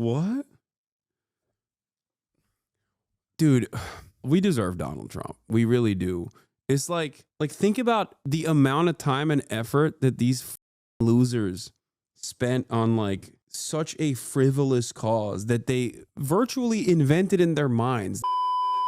What? Dude, we deserve Donald Trump. We really do. It's like think about the amount of time and effort that these losers spent on like such a frivolous cause that they virtually invented in their minds.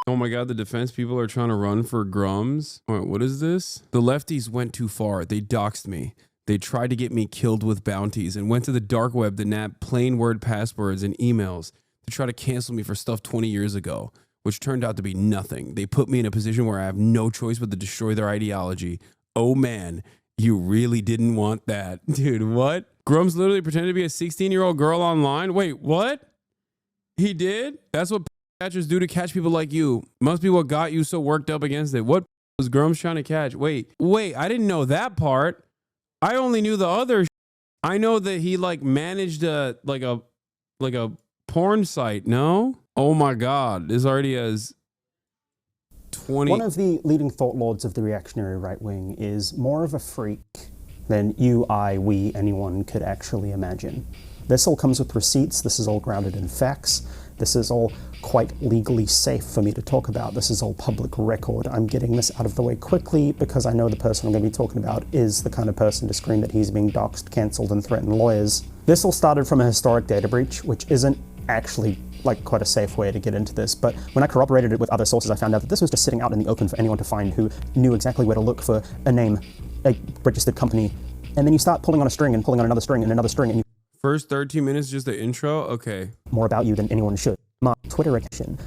Oh my God, the defense people are trying to run for Grummz. Wait, what is this? The lefties went too far. They doxed me. They tried to get me killed with bounties and went to the dark web to nab plain word passwords and emails to try to cancel me for stuff 20 years ago, which turned out to be nothing. They put me in a position where I have no choice but to destroy their ideology. Oh man, you really didn't want that. Dude, what? Grummz literally pretended to be a 16-year-old girl online? Wait, what? He did? That's what catchers do to catch people like you. Must be what got you so worked up against it. What was Grummz trying to catch? Wait, I didn't know that part. I only knew the other. I know that he like managed a porn site. No? Oh my God, this already has 20. One of the leading thought lords of the reactionary right wing is more of a freak than you, I, we, anyone could actually imagine. This all comes with receipts. This is all grounded in facts. This is all quite legally safe for me to talk about. This is all public record. I'm getting this out of the way quickly because I know the person I'm going to be talking about is the kind of person to scream that he's being doxxed, cancelled, and threaten lawyers. This all started from a historic data breach, which isn't actually like quite a safe way to get into this, but when I corroborated it with other sources, I found out that this was just sitting out in the open for anyone to find who knew exactly where to look for a name, a registered company, and then you start pulling on a string and pulling on another string and another string, and you First 13 minutes, just the intro? Okay. more about you than anyone should. My Twitter account.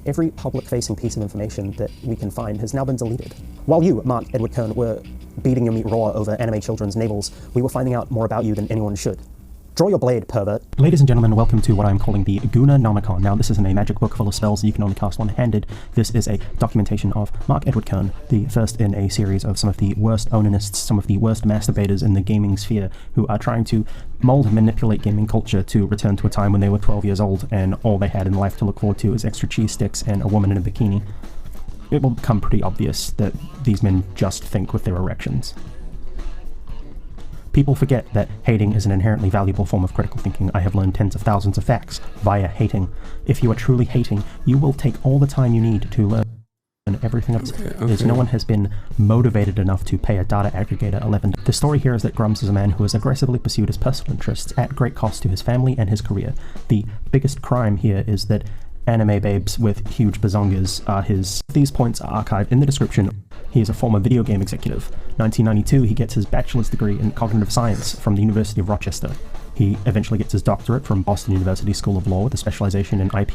Every public-facing piece of information that we can find has now been deleted. While you, Mark Edward Kern, were beating your meat raw over anime children's navels, we were finding out more about you than anyone should. Draw your blade, pervert. Ladies and gentlemen, welcome to what I'm calling the Goonernomicon. Now, this isn't a magic book full of spells that you can only cast one-handed. This is a documentation of Mark Edward Kern, the first in a series of some of the worst onanists, some of the worst masturbators in the gaming sphere, who are trying to mold and manipulate gaming culture to return to a time when they were 12 years old and all they had in life to look forward to is extra cheese sticks and a woman in a bikini. It will become pretty obvious that these men just think with their erections. People forget that hating is an inherently valuable form of critical thinking. I have learned tens of thousands of facts via hating. If you are truly hating, you will take all the time you need to learn everything else. Is no one has been motivated enough to pay a data aggregator 11. The story here is that Grummz is a man who has aggressively pursued his personal interests at great cost to his family and his career. The biggest crime here is that anime babes with huge bazongas are his. These points are archived in the description. He is a former video game executive. 1992, he gets his bachelor's degree in cognitive science from the University of Rochester. He eventually gets his doctorate from Boston University School of Law with a specialization in IP.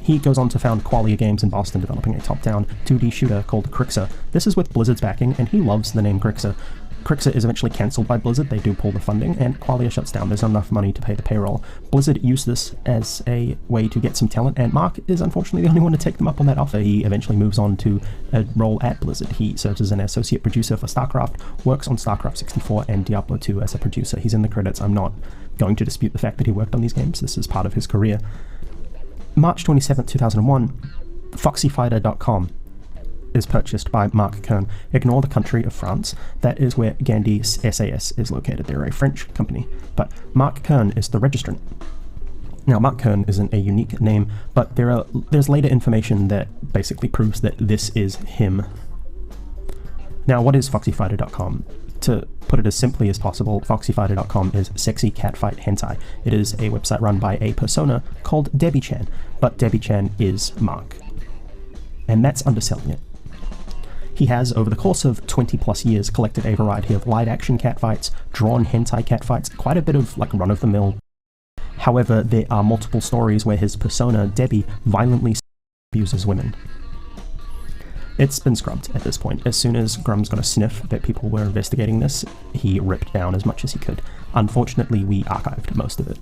He goes on to found Qualia Games in Boston, developing a top-down 2D shooter called Crixer. This is with Blizzard's backing, and he loves the name Crixer. Crixer is eventually cancelled by Blizzard, they do pull the funding, and Qualia shuts down. There's not enough money to pay the payroll. Blizzard used this as a way to get some talent, and Mark is unfortunately the only one to take them up on that offer. He eventually moves on to a role at Blizzard. He serves as an associate producer for StarCraft, works on StarCraft 64 and Diablo 2 as a producer. He's in the credits. I'm not going to dispute the fact that he worked on these games. This is part of his career. March 27, 2001, FoxyFighter.com is purchased by Mark Kern. Ignore the country of France. That is where Gandhi SAS is located. They're a French company. But Mark Kern is the registrant. Now, Mark Kern isn't a unique name, but there's later information that basically proves that this is him. Now, what is FoxyFighter.com? To put it as simply as possible, FoxyFighter.com is sexy catfight hentai. It is a website run by a persona called Debbie Chan, but Debbie Chan is Mark. And that's underselling it. He has, over the course of 20 plus years, collected a variety of live-action catfights, drawn hentai catfights, quite a bit of like run-of-the-mill. However, there are multiple stories where his persona, Debbie, violently abuses women. It's been scrubbed at this point. As soon as Grummz got a sniff that people were investigating this, he ripped down as much as he could. Unfortunately, we archived most of it.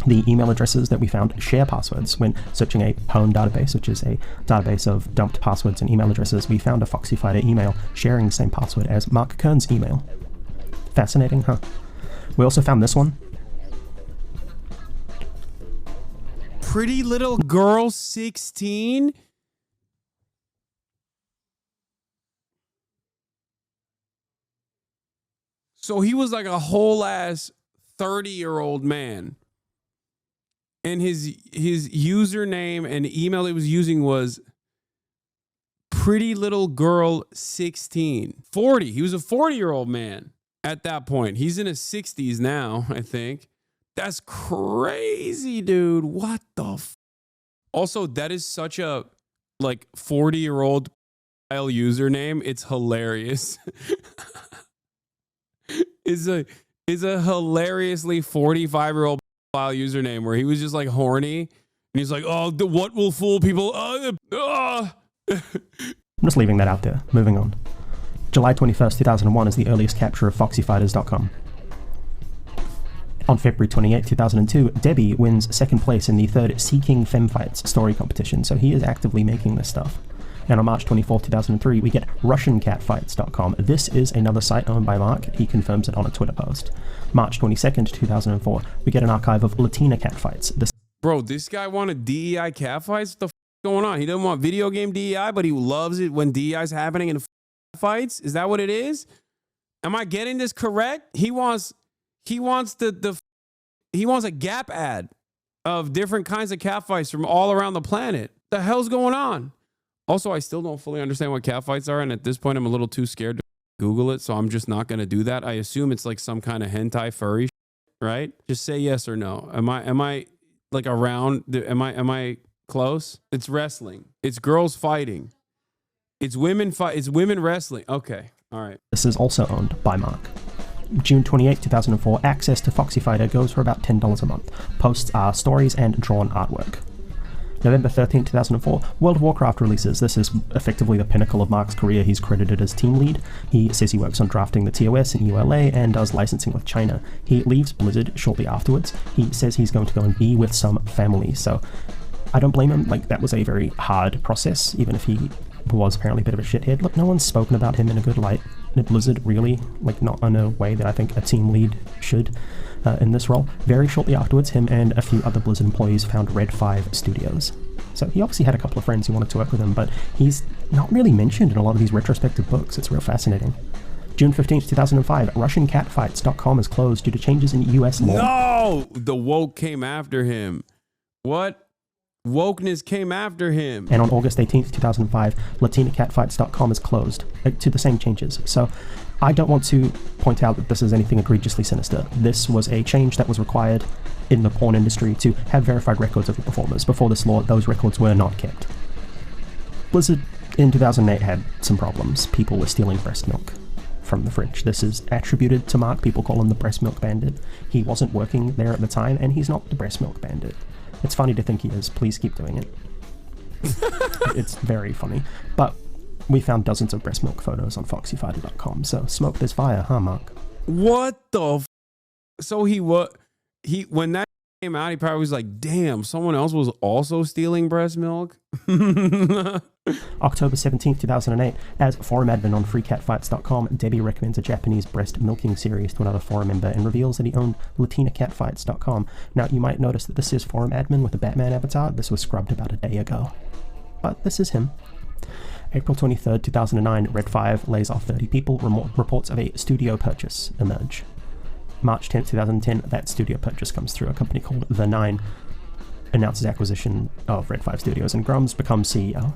The email addresses that we found share passwords. When searching a Pwn database, which is a database of dumped passwords and email addresses, we found a Foxy Fighter email sharing the same password as Mark Kern's email. Fascinating, huh? We also found this one. Pretty Little Girl 16? So he was like a whole ass 30-year-old man And his username and email he was using was pretty little girl 16. 40. He was a 40-year-old man at that point. He's in his 60s now, I think. That's crazy, dude. What the Also, that is such a like 40-year-old username. It's hilarious. It's a hilariously 45-year-old username where he was just like horny and he's like, oh, what will fool people? I'm just leaving that out there. Moving on. July 21st, 2001 is the earliest capture of foxyfighters.com. On February 28, 2002, Debbie wins second place in the third Seeking Femfights story competition, so he is actively making this stuff. And on March 24, 2003, we get RussianCatfights.com. This is another site owned by Mark. He confirms it on a Twitter post. March 22nd, 2004, we get an archive of Latina catfights. Bro, this guy wanted DEI catfights? What the going on? He doesn't want video game DEI, but he loves it when DEI is happening in fights? Is that what it is? Am I getting this correct? He wants he wants a Gap ad of different kinds of catfights from all around the planet. The hell's going on? Also, I still don't fully understand what catfights are, and at this point, I'm a little too scared to Google it, so I'm just not going to do that. I assume it's like some kind of hentai furry shit, right? Just say yes or no. Am I like around? Am I close? It's wrestling. It's girls fighting. It's women fight. It's women wrestling. Okay, all right. This is also owned by Mark. June 28, 2004, access to Foxy Fighter goes for about $10 a month. Posts are stories and drawn artwork. November 13, 2004, World of Warcraft releases. This is effectively the pinnacle of Mark's career. He's credited as team lead. He says he works on drafting the TOS in ULA and does licensing with China. He leaves Blizzard shortly afterwards. He says he's going to go and be with some family, so I don't blame him. Like, that was a very hard process, even if he was apparently a bit of a shithead. Look, no one's spoken about him in a good light at Blizzard, really, like not in a way that I think a team lead should in this role. Very shortly afterwards, him and a few other Blizzard employees found Red 5 Studios. So he obviously had a couple of friends who wanted to work with him, but he's not really mentioned in a lot of these retrospective books. It's real fascinating. June 15th, 2005, RussianCatfights.com is closed due to changes in US law. No! The woke came after him. What? Wokeness came after him. And on August 18th, 2005, LatinaCatfights.com is closed to the same changes. So I don't want to point out that this is anything egregiously sinister. This was a change that was required in the porn industry to have verified records of the performers. Before this law, those records were not kept. Blizzard in 2008 had some problems. People were stealing breast milk from the fridge. This is attributed to Mark. People call him the breast milk bandit. He wasn't working there at the time, and he's not the breast milk bandit. It's funny to think he is. Please keep doing it. It's very funny. But we found dozens of breast milk photos on foxyfighter.com, so smoke this fire, huh, Mark? What the So when that came out, he probably was like, damn, someone else was also stealing breast milk? October 17th, 2008, as forum admin on freecatfights.com, Debbie recommends a Japanese breast milking series to another forum member and reveals that he owned LatinaCatfights.com. Now, you might notice that this is forum admin with a Batman avatar. This was scrubbed about a day ago. But this is him. April 23rd, 2009, Red 5 lays off 30 people. Reports of a studio purchase emerge. March 10th, 2010, that studio purchase comes through. A company called The Nine announces acquisition of Red 5 Studios, and Grummz becomes CEO.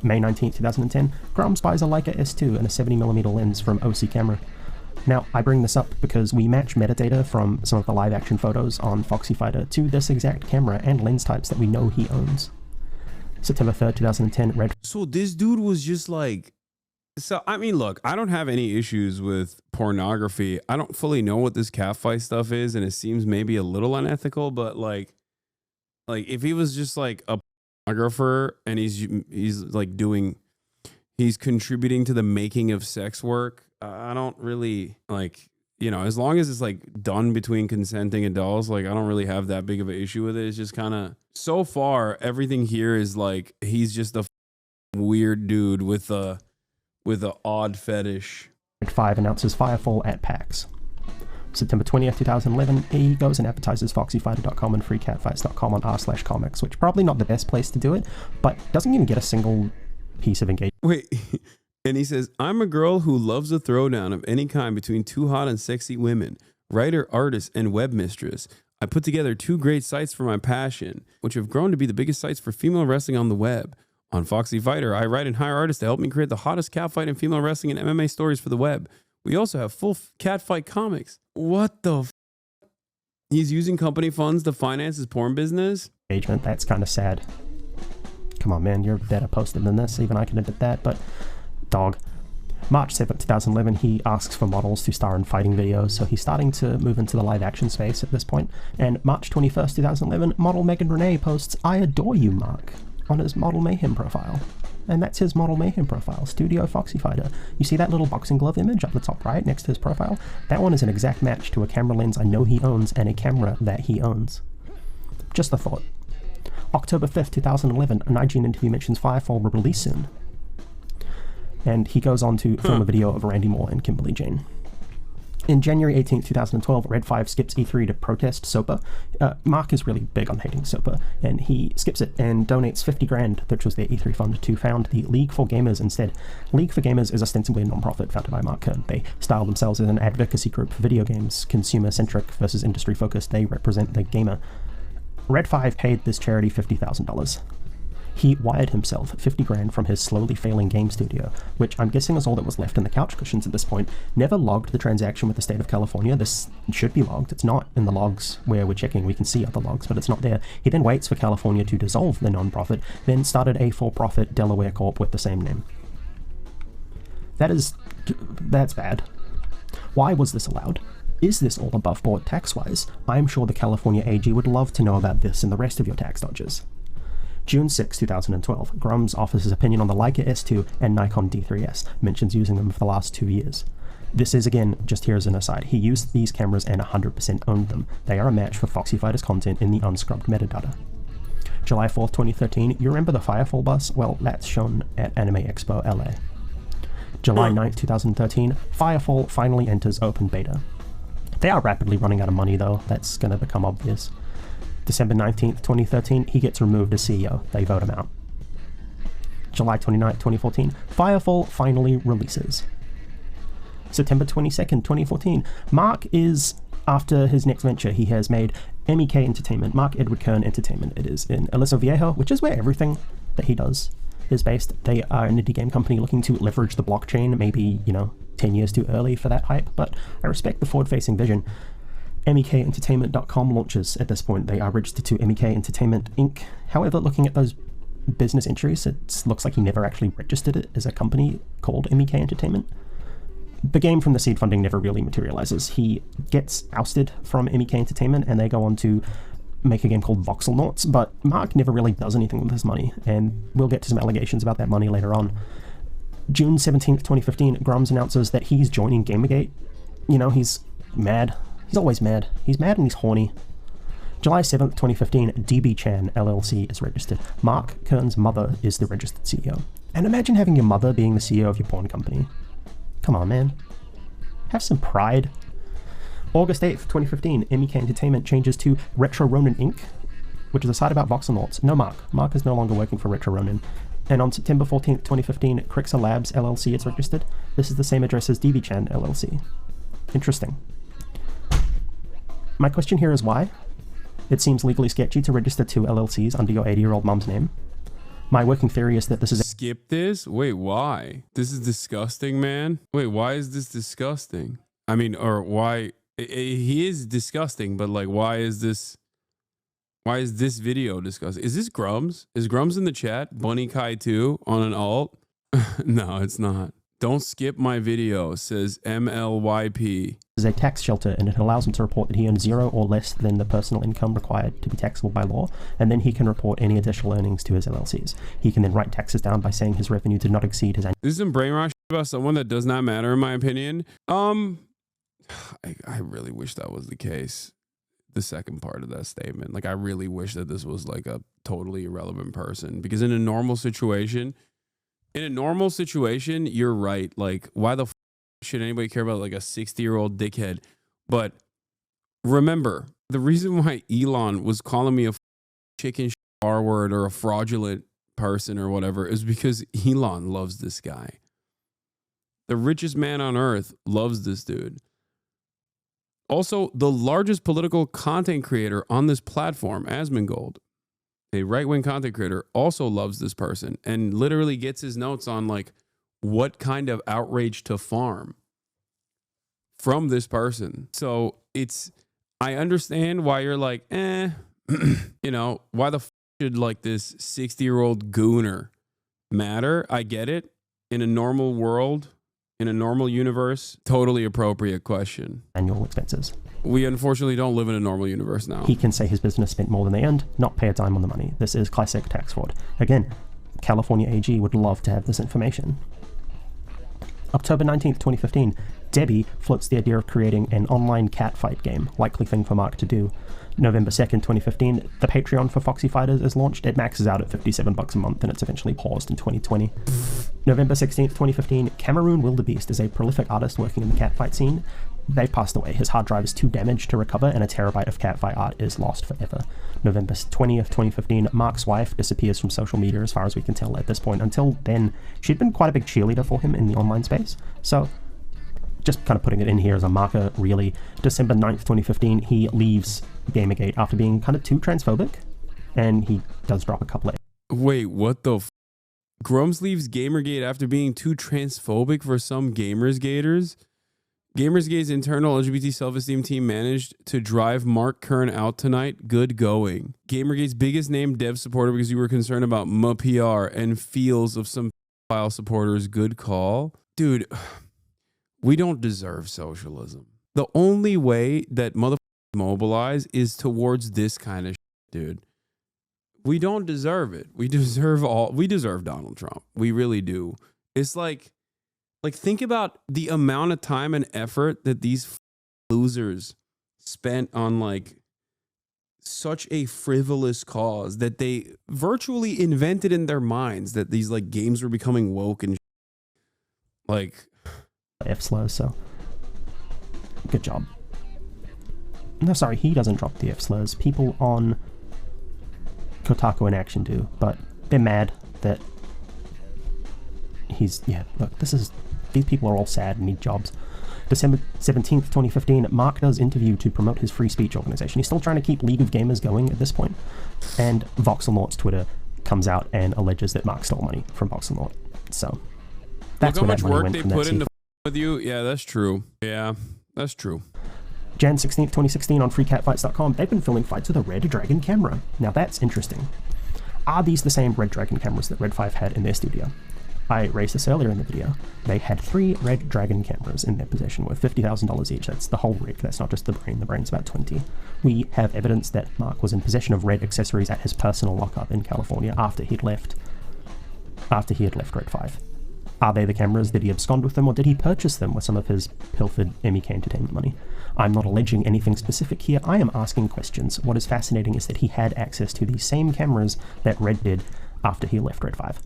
May 19th, 2010, Grummz buys a Leica S2 and a 70mm lens from OC Camera. Now, I bring this up because we match metadata from some of the live action photos on Foxy Fighter to this exact camera and lens types that we know he owns. September 3rd, 2010, Red... So this dude was just like... So, I mean, look, I don't have any issues with pornography. I don't fully know what this catfight stuff is, and it seems maybe a little unethical, but like if he was just like a pornographer and he's like he's contributing to the making of sex work, I don't really like, as long as it's like done between consenting adults, like I don't really have that big of an issue with it. It's just kind of, so far, everything here is like, he's just a weird dude with a odd fetish. Red 5 announces Firefall at PAX. September 20th, 2011, he goes and advertises foxyfighter.com and freecatfights.com on r/comics, which probably not the best place to do it, but doesn't even get a single piece of engagement. Wait, and he says, I'm a girl who loves a throwdown of any kind between two hot and sexy women, writer, artist, and web mistress. I put together 2 great sites for my passion, which have grown to be the biggest sites for female wrestling on the web. On Foxy Fighter, I write and hire artists to help me create the hottest catfight and female wrestling and MMA stories for the web. We also have full catfight comics. What the f? He's using company funds to finance his porn business? Engagement, that's kind of sad. Come on, man, you're better posted than this. Even I can admit that, but dog. March 7th, 2011, he asks for models to star in fighting videos, so he's starting to move into the live action space at this point. And March 21st, 2011, model Megan Renee posts, "I adore you, Mark," on his Model Mayhem profile. And that's his Model Mayhem profile, Studio Foxy Fighter. You see that little boxing glove image up the top right next to his profile? That one is an exact match to a camera lens I know he owns and a camera that he owns. Just a thought. October 5th, 2011, a Nigerian interview mentions Firefall will release soon. And he goes on to film a video of Randy Moore and Kimberly Jane. In January 18th, 2012, Red 5 skips E3 to protest SOPA. Mark is really big on hating SOPA, and he skips it and donates 50 grand, which was their E3 fund, to found the League for Gamers instead. League for Gamers is ostensibly a non-profit founded by Mark Kern. They style themselves as an advocacy group for video games, consumer-centric versus industry-focused. They represent the gamer. Red 5 paid this charity $50,000. He wired himself 50 grand from his slowly failing game studio, which I'm guessing is all that was left in the couch cushions at this point. Never logged the transaction with the state of California. This should be logged. It's not in the logs where we're checking. We can see other logs, but it's not there. He then waits for California to dissolve the non-profit, then started a for-profit Delaware Corp with the same name. That's bad. Why was this allowed? Is this all above board tax-wise? I'm sure the California AG would love to know about this and the rest of your tax dodges. June 6, 2012, Grummz offers his opinion on the Leica S2 and Nikon D3S, mentions using them for the last 2 years. This is, again, just here as an aside, he used these cameras and 100% owned them. They are a match for Foxy Fighter's content in the unscrubbed metadata. July 4th, 2013, you remember the Firefall bus? Well, that's shown at Anime Expo LA. July 9th, 2013, Firefall finally enters open beta. They are rapidly running out of money though, that's going to become obvious. December 19th, 2013, he gets removed as CEO. They vote him out. July 29th, 2014, Firefall finally releases. September 22nd, 2014, Mark is, after his next venture, he has made MEK Entertainment, Mark Edward Kern Entertainment. It is in Aliso Viejo, which is where everything that he does is based. They are an indie game company looking to leverage the blockchain, maybe, 10 years too early for that hype, but I respect the forward-facing vision. MEKentertainment.com launches at this point. They are registered to MEK Entertainment Inc. However, looking at those business entries, it looks like he never actually registered it as a company called MEK Entertainment. The game from the seed funding never really materializes. He gets ousted from MEK Entertainment and they go on to make a game called Voxel Noughts, but Mark never really does anything with his money, and we'll get to some allegations about that money later on. June 17th, 2015, Grummz announces that he's joining Gamergate. He's mad. He's always mad. He's mad and he's horny. July 7th, 2015, DB Chan LLC is registered. Mark Kern's mother is the registered CEO. And imagine having your mother being the CEO of your porn company. Come on, man. Have some pride. August 8th, 2015, MEK Entertainment changes to Retro Ronin Inc., which is a site about voxel noughts. No Mark. Mark is no longer working for Retro Ronin. And on September 14th, 2015, Crixa Labs LLC is registered. This is the same address as DB Chan LLC. Interesting. My question here is why? It seems legally sketchy to register 2 LLCs under your 80-year-old mom's name. My working theory is that this is... Skip this? Wait, why? This is disgusting, man. Wait, why is this disgusting? I mean, or why... He is disgusting, but like, why is this video disgusting? Is this Grummz? Is Grummz in the chat? Bunny Kai 2 on an alt? No, it's not. Don't skip my video, says MLYP. Is a tax shelter, and it allows him to report that he earns 0 or less than the personal income required to be taxable by law, and then he can report any additional earnings to his LLCs. He can then write taxes down by saying his revenue did not exceed his annual... This is some brainwash about someone that does not matter, in my opinion. I really wish that was the case. The second part of that statement. Like, I really wish that this was like a totally irrelevant person, because in a normal situation, you're right. Like, why the should anybody care about like a 60-year-old dickhead? But remember, the reason why Elon was calling me a chicken R-word or a fraudulent person or whatever is because Elon loves this guy. The richest man on earth loves this dude. Also, the largest political content creator on this platform, Asmongold, a right-wing content creator, also loves this person and literally gets his notes on like what kind of outrage to farm from this person. So I understand why you're like, you know, why the should like this 60-year-old gooner matter? I get it. In a normal world, in a normal universe, totally appropriate question. Annual expenses. We unfortunately don't live in a normal universe now. He can say his business spent more than they earned, not pay a dime on the money. This is classic tax fraud. Again, California AG would love to have this information. October 19th, 2015, Debbie floats the idea of creating an online catfight game, likely thing for Mark to do. November 2nd, 2015, the Patreon for Foxy Fighters is launched. It maxes out at $57 a month, and it's eventually paused in 2020. November 16th, 2015, Cameroon Wildebeest is a prolific artist working in the catfight scene. They passed away. His hard drive is too damaged to recover, and a terabyte of catfight art is lost forever. November 20th, 2015, Mark's wife disappears from social media as far as we can tell at this point. Until then, she'd been quite a big cheerleader for him in the online space. So, just kind of putting it in here as a marker, really. December 9th, 2015, he leaves Gamergate after being kind of too transphobic, and he does drop a couple of... Wait, what the Grummz leaves Gamergate after being too transphobic for some Gamersgaters? Gamersgate's internal LGBT self-esteem team managed to drive Mark Kern out tonight. Good going. Gamergate's biggest name dev supporter because you were concerned about PR and feels of some file supporters. Good call. Dude, we don't deserve socialism. The only way that motherfuckers mobilize is towards this kind of shit, dude. We don't deserve it. We deserve Donald Trump. We really do. It's like think about the amount of time and effort that these losers spent on like such a frivolous cause that they virtually invented in their minds that these like games were becoming woke and like F-slurs, so good job. No, sorry, he doesn't drop the F-slurs. People on Kotaku in Action do, but they're mad that he's, yeah, look, these people are all sad and need jobs. December 17th, 2015, Mark does interview to promote his free speech organization. He's still trying to keep League of Gamers going at this point. And Voxelnaught's Twitter comes out and alleges that Mark stole money from Voxelnaught. So that's look how where much that money work went they from put that into with you. Yeah, that's true. Yeah, that's true. Jan 16th, 2016 on freecatfights.com, they've been filming fights with a Red Dragon camera. Now that's interesting. Are these the same Red Dragon cameras that Red 5 had in their studio? I raised this earlier in the video. They had 3 Red Dragon cameras in their possession worth $50,000 each. That's the whole rig. That's not just the brain. The brain's about 20. We have evidence that Mark was in possession of Red accessories at his personal lockup in California after he had left Red 5. Are they the cameras? Did he abscond with them, or did he purchase them with some of his pilfered MEK Entertainment money? I'm not alleging anything specific here. I am asking questions. What is fascinating is that he had access to the same cameras that Red did after he left Red 5.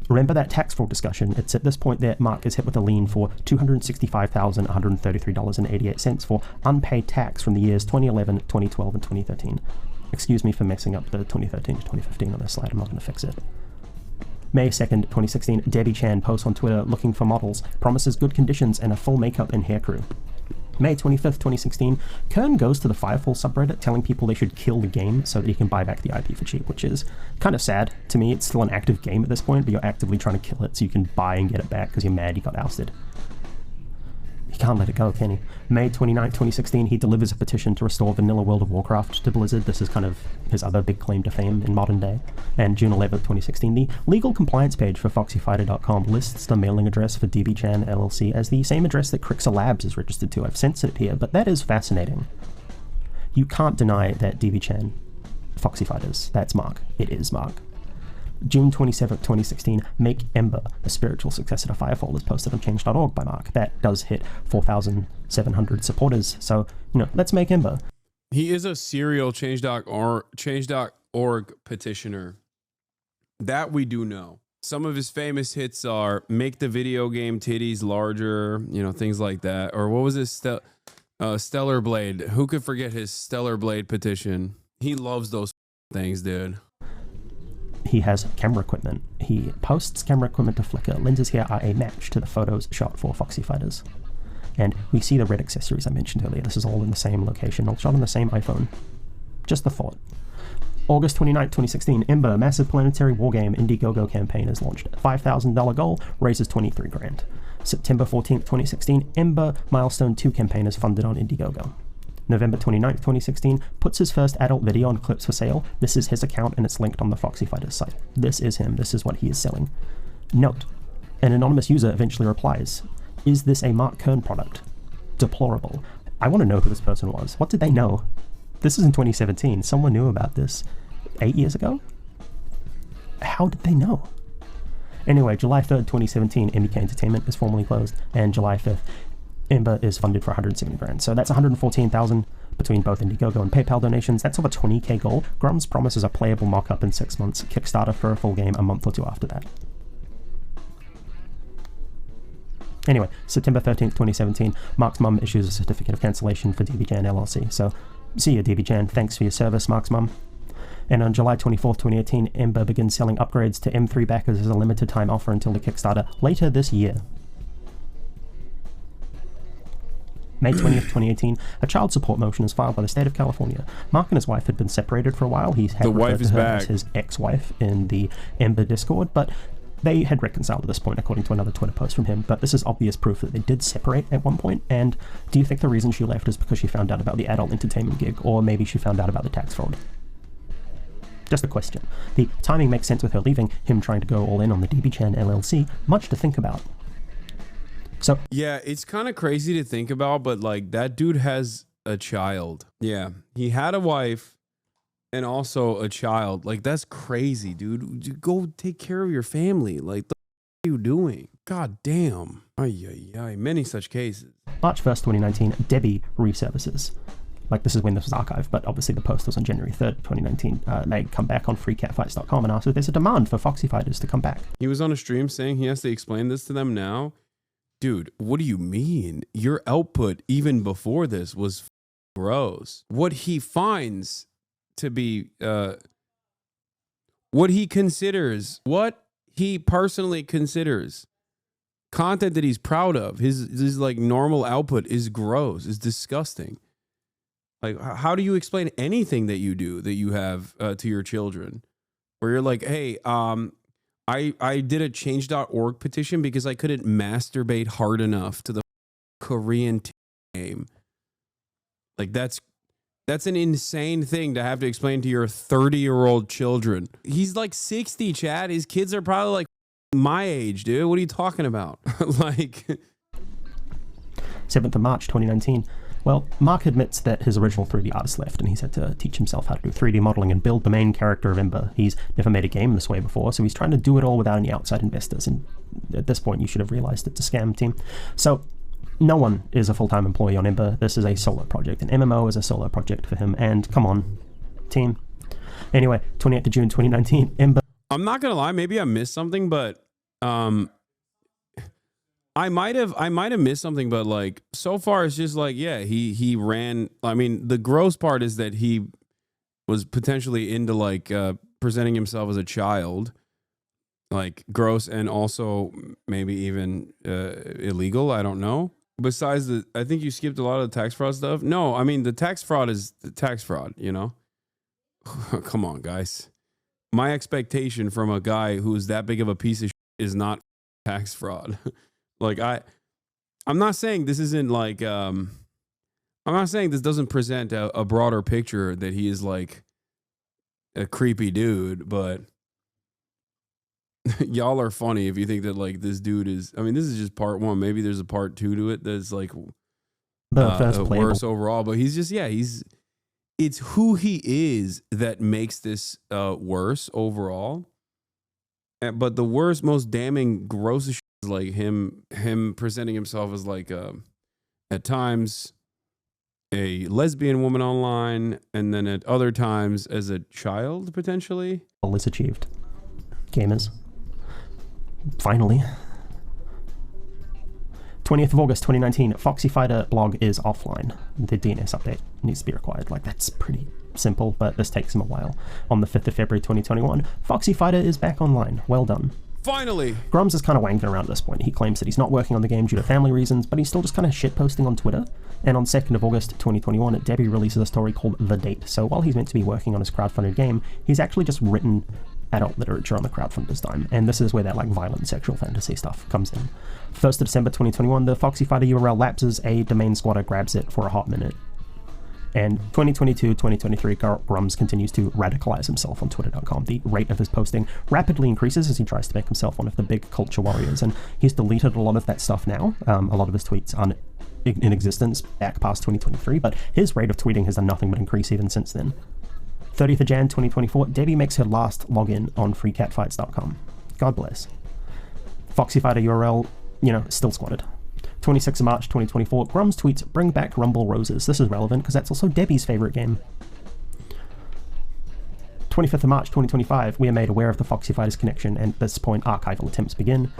Remember that tax fraud discussion? It's at this point that Mark is hit with a lien for $265,133.88 for unpaid tax from the years 2011, 2012, and 2013. Excuse me for messing up the 2013 to 2015 on this slide. I'm not going to fix it. May 2nd, 2016, Debbie Chan posts on Twitter looking for models, promises good conditions and a full makeup and hair crew. May 25th, 2016, Kern goes to the Firefall subreddit telling people they should kill the game so that he can buy back the IP for cheap, which is kind of sad to me. It's still an active game at this point, but you're actively trying to kill it so you can buy and get it back because you're mad you got ousted. He can't let it go, can he? May 29th, 2016, he delivers a petition to restore vanilla World of Warcraft to Blizzard. This is kind of his other big claim to fame in modern day. And June 11th, 2016, the legal compliance page for foxyfighter.com lists the mailing address for DBChan LLC as the same address that Crixer Labs is registered to. I've censored it here, but that is fascinating. You can't deny that DBChan, Foxy Fighters, that's Mark. It is Mark. June 27th, 2016, MEK Ember, a spiritual successor to Firefall, is posted on change.org by Mark. That does hit 4,700 supporters, so, let's make Ember. He is a serial change.org petitioner. That we do know. Some of his famous hits are make the video game titties larger, things like that. Or what was his Stellar Blade? Who could forget his Stellar Blade petition? He loves those things, dude. He has camera equipment. He posts camera equipment to Flickr. Lenses here are a match to the photos shot for Foxy Fighters. And we see the red accessories I mentioned earlier. This is all in the same location, all shot on the same iPhone. Just the thought. August 29, 2016, Ember, massive planetary wargame Indiegogo campaign is launched. $5,000 goal, raises 23 grand. September 14, 2016, Ember Milestone 2 campaign is funded on Indiegogo. November 29, 2016, puts his first adult video on clips for sale. This is his account and it's linked on the Foxy Fighter site. This is him, this is what he is selling. Note, an anonymous user eventually replies, is this a Mark Kern product? Deplorable. I want to know who this person was. What did they know? This is in 2017. Someone knew about this 8 years ago? How did they know? Anyway, July 3rd, 2017, MEK Entertainment is formally closed, and July 5th, Ember is funded for 170 grand. So that's 114,000 between both Indiegogo and PayPal donations. That's over 20k goal. Grummz promises a playable mock-up in 6 months. Kickstarter for a full game a month or two after that. Anyway, September 13th, 2017, Mark's mum issues a certificate of cancellation for DBJan LLC. So, see you, DBJan. Thanks for your service, Mark's mum. And on July 24th, 2018, Ember begins selling upgrades to M3 backers as a limited time offer until the Kickstarter later this year. May 20th, 2018, a child support motion is filed by the state of California. Mark and his wife had been separated for a while. He had referred to her as his ex-wife in the Ember Discord, but they had reconciled at this point, according to another Twitter post from him. But this is obvious proof that they did separate at one point. And do you think the reason she left is because she found out about the adult entertainment gig, or maybe she found out about the tax fraud? Just a question. The timing makes sense with her leaving, him trying to go all in on the DBJan LLC. Much to think about. So yeah, it's kind of crazy to think about, but like that dude has a child. Yeah, he had a wife and also a child. Like that's crazy, dude. Go take care of your family. Like, what are you doing? God damn. Ay, ay, ay. Many such cases. March 1st, 2019, Debbie resurfaces. Like, this is when this was archived, but obviously the post was on January 3rd, 2019. They come back on freecatfights.com and ask if there's a demand for Foxy Fighters to come back. He was on a stream saying he has to explain this to them now. Dude, what do you mean? Your output, even before this, was gross. What he finds to be, what he personally considers content that he's proud of, his like normal output is gross, is disgusting. Like, how do you explain anything that you do, that you have to your children? Where you're like, hey, I did a change.org petition because I couldn't masturbate hard enough to the Korean game. Like, that's an insane thing to have to explain to your 30-year-old children. He's like 60, Chad. His kids are probably like my age, dude. What are you talking about? Like 7th of March, 2019. Well, Mark admits that his original 3D artist left and he's had to teach himself how to do 3D modeling and build the main character of Ember. He's never made a game this way before, so he's trying to do it all without any outside investors, and at this point you should have realized it's a scam, team. So no one is a full-time employee on Ember. This is a solo project. An MMO is a solo project for him, and come on, team. Anyway, 28th of June 2019, Ember... I'm not gonna lie, maybe I missed something, but I might have missed something, but like so far it's just like, yeah, he ran. I mean, the gross part is that he was potentially into like presenting himself as a child, like gross, and also maybe even illegal. I don't know. Besides I think you skipped a lot of the tax fraud stuff. No, I mean the tax fraud is the tax fraud, you know. Come on, guys. My expectation from a guy who's that big of a piece of shit is not tax fraud. Like I'm not saying this isn't like I'm not saying this doesn't present a broader picture that he is like a creepy dude, but y'all are funny if you think that like this dude is. I mean, this is just part one. Maybe there's a part two to it that's like worse overall. But he's just it's who he is that makes this worse overall. But the worst, most damning, grossest is like him presenting himself as like at times a lesbian woman online, and then at other times as a child potentially. All is achieved, gamers. Finally. 20th of August 2019, Foxy Fighter blog is offline. The DNS update needs to be required. Like, that's pretty simple, but this takes him a while. On the 5th of February 2021, Foxy Fighter is back online. Well done. Finally. Grummz is kind of wanking around at this point. He claims that he's not working on the game due to family reasons, but he's still just kind of shitposting on Twitter. And on 2nd of August 2021, Debbie releases a story called The Date. So while he's meant to be working on his crowdfunded game, he's actually just written adult literature on the crowdfunder's dime. And this is where that like violent sexual fantasy stuff comes in. 1st of December 2021, the Foxy Fighter URL lapses, a domain squatter grabs it for a hot minute. And 2022, 2023, Grummz continues to radicalize himself on Twitter.com. The rate of his posting rapidly increases as he tries to make himself one of the big culture warriors. And he's deleted a lot of that stuff now. A lot of his tweets aren't in existence back past 2023, but his rate of tweeting has done nothing but increase even since then. 30th of Jan 2024, Debbie makes her last login on freecatfights.com. God bless. Foxy Fighter URL, still squatted. 26th of March 2024, Grummz tweets, "Bring back Rumble Roses." This is relevant because that's also Debbie's favorite game. 25th of March 2025, we are made aware of the Foxy Fighters connection, and at this point, archival attempts begin.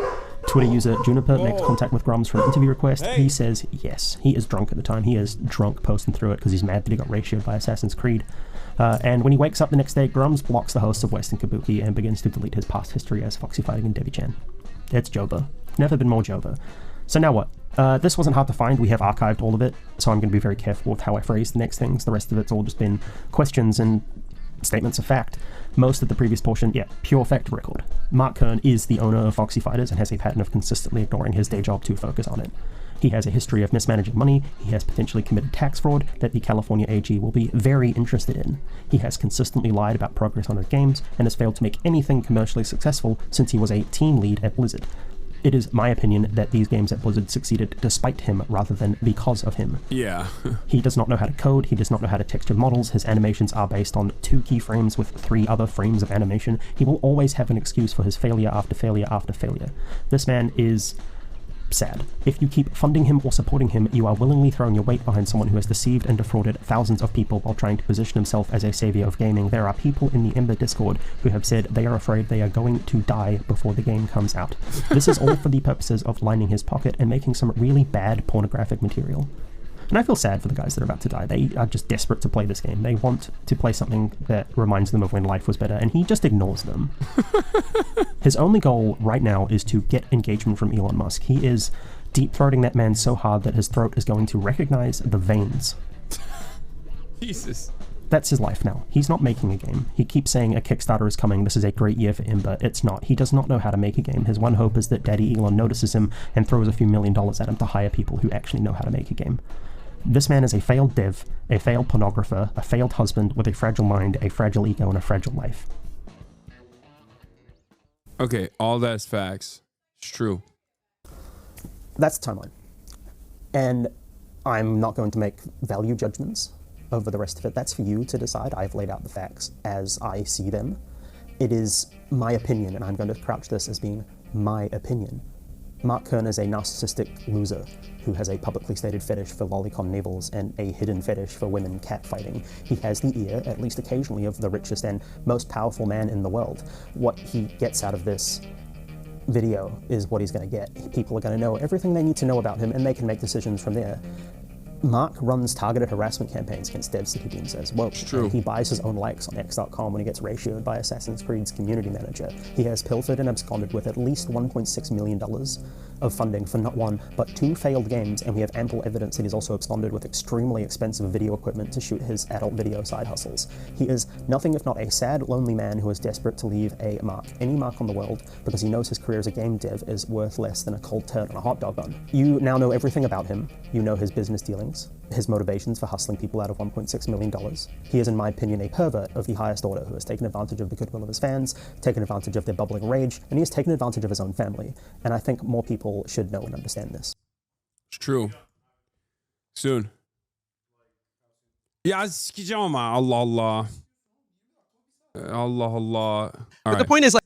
Twitter user Juniper makes contact with Grummz for an interview request. He says yes. He is drunk at the time. He is drunk posting through it because he's mad that he got ratioed by Assassin's Creed. And when he wakes up the next day, Grummz blocks the hosts of Western Kabuki and begins to delete his past history as Foxy Fighting and Debbie-chan. It's Joba. Never been more Joba. So now what? This wasn't hard to find. We have archived all of it, so I'm going to be very careful with how I phrase the next things. The rest of it's all just been questions and statements of fact. Most of the previous portion, pure fact record. Mark Kern is the owner of Foxy Fighters and has a pattern of consistently ignoring his day job to focus on it. He has a history of mismanaging money. He has potentially committed tax fraud that the California AG will be very interested in. He has consistently lied about progress on his games and has failed to make anything commercially successful since he was a team lead at Blizzard. It is my opinion that these games at Blizzard succeeded despite him rather than because of him. Yeah. He does not know how to code, he does not know how to texture models, his animations are based on 2 keyframes with 3 other frames of animation. He will always have an excuse for his failure after failure after failure. This man is sad. If you keep funding him or supporting him, you are willingly throwing your weight behind someone who has deceived and defrauded thousands of people while trying to position himself as a savior of gaming. There are people in the Ember Discord who have said they are afraid they are going to die before the game comes out. This is all for the purposes of lining his pocket and making some really bad pornographic material. And I feel sad for the guys that are about to die. They are just desperate to play this game. They want to play something that reminds them of when life was better, and he just ignores them. His only goal right now is to get engagement from Elon Musk. He is deep-throating that man so hard that his throat is going to recognize the veins. Jesus. That's his life now. He's not making a game. He keeps saying a Kickstarter is coming. This is a great year for Ember. It's not. He does not know how to make a game. His one hope is that Daddy Elon notices him and throws a few $1 million at him to hire people who actually know how to make a game. This man is a failed dev, a failed pornographer, a failed husband with a fragile mind, a fragile ego, and a fragile life. Okay, all that's facts. It's true. That's the timeline. And I'm not going to make value judgments over the rest of it. That's for you to decide. I've laid out the facts as I see them. It is my opinion, and I'm going to crouch this as being my opinion. Mark Kern is a narcissistic loser who has a publicly stated fetish for lolicon navels and a hidden fetish for women catfighting. He has the ear, at least occasionally, of the richest and most powerful man in the world. What he gets out of this video is what he's going to get. People are going to know everything they need to know about him, and they can make decisions from there. Mark runs targeted harassment campaigns against devs that he deems as woke. It's true. He buys his own likes on X.com when he gets ratioed by Assassin's Creed's community manager. He has pilfered and absconded with at least $1.6 million of funding for not 1, but 2 failed games, and we have ample evidence that he's also absconded with extremely expensive video equipment to shoot his adult video side hustles. He is nothing if not a sad, lonely man who is desperate to leave a mark, any mark on the world, because he knows his career as a game dev is worth less than a cold turd on a hot dog bun. You now know everything about him. You know his business dealings, his motivations for hustling people out of $1.6 million. He is, in my opinion, a pervert of the highest order who has taken advantage of the goodwill of his fans, taken advantage of their bubbling rage, and he has taken advantage of his own family. And I think more people should know and understand this. It's true. Soon. Yeah, Allah Allah. Allah Allah. But the point is, like,